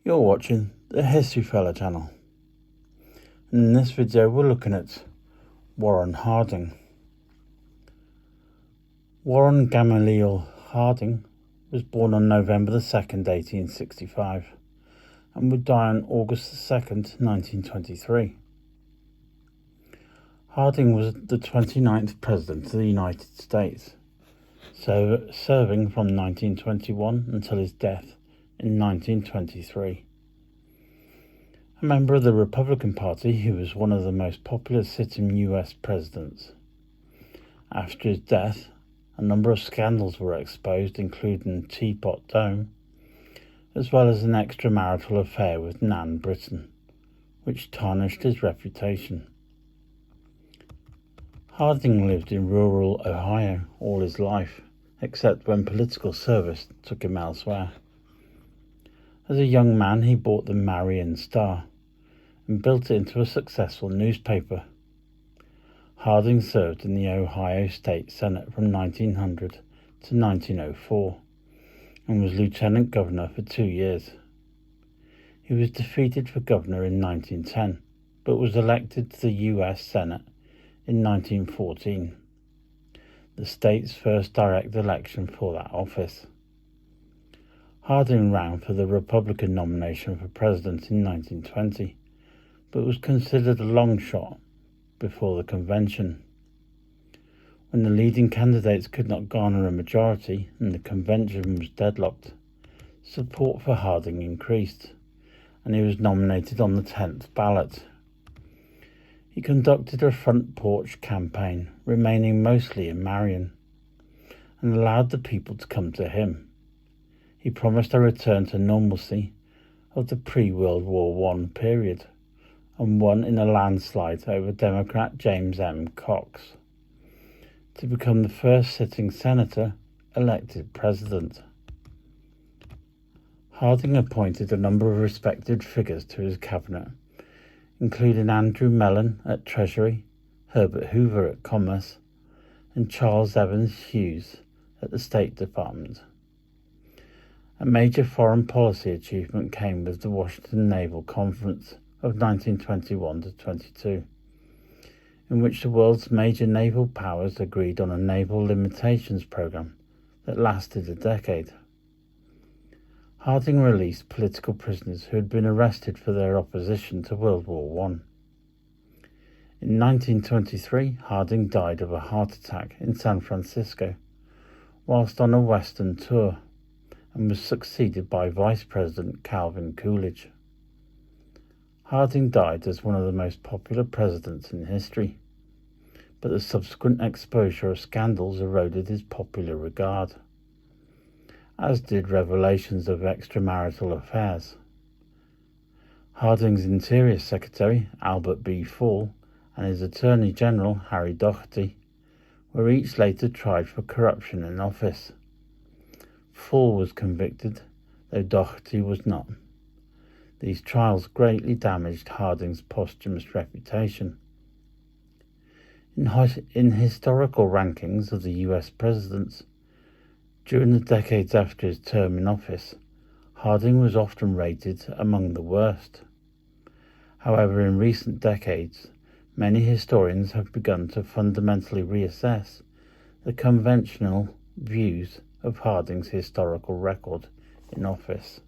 You're watching the History Fella channel. In this video we're looking at Warren Harding. Warren Gamaliel Harding was born on November 2nd, 1865 and would die on August 2nd, 1923. Harding was the 29th President of the United States, serving from 1921 until his death in 1923. A member of the Republican Party, he was one of the most popular sitting US presidents. After his death, a number of scandals were exposed, including Teapot Dome, as well as an extramarital affair with Nan Britton, which tarnished his reputation. Harding lived in rural Ohio all his life, except when political service took him elsewhere. As a young man, he bought the Marion Star and built it into a successful newspaper. Harding served in the Ohio State Senate from 1900 to 1904 and was lieutenant governor for 2 years. He was defeated for governor in 1910, but was elected to the U.S. Senate in 1914, the state's first direct election for that office. Harding ran for the Republican nomination for president in 1920, but was considered a long shot before the convention. When the leading candidates could not garner a majority and the convention was deadlocked, support for Harding increased, and he was nominated on the 10th ballot. He conducted a front porch campaign, remaining mostly in Marion, and allowed the people to come to him. He promised a return to normalcy of the pre-World War I period, and won in a landslide over Democrat James M. Cox to become the first sitting senator elected president. Harding appointed a number of respected figures to his cabinet, including Andrew Mellon at Treasury, Herbert Hoover at Commerce, and Charles Evans Hughes at the State Department. A major foreign policy achievement came with the Washington Naval Conference of 1921-22, in which the world's major naval powers agreed on a naval limitations program that lasted a decade. Harding released political prisoners who had been arrested for their opposition to World War I. In 1923, Harding died of a heart attack in San Francisco whilst on a Western tour, and was succeeded by Vice President Calvin Coolidge. Harding died as one of the most popular presidents in history, but the subsequent exposure of scandals eroded his popular regard, as did revelations of extramarital affairs. Harding's Interior Secretary, Albert B. Fall, and his Attorney General, Harry Doherty, were each later tried for corruption in office. Fall was convicted, though Doherty was not. These trials greatly damaged Harding's posthumous reputation. In historical rankings of the US presidents, during the decades after his term in office, Harding was often rated among the worst. However, in recent decades, many historians have begun to fundamentally reassess the conventional views of Harding's historical record in office.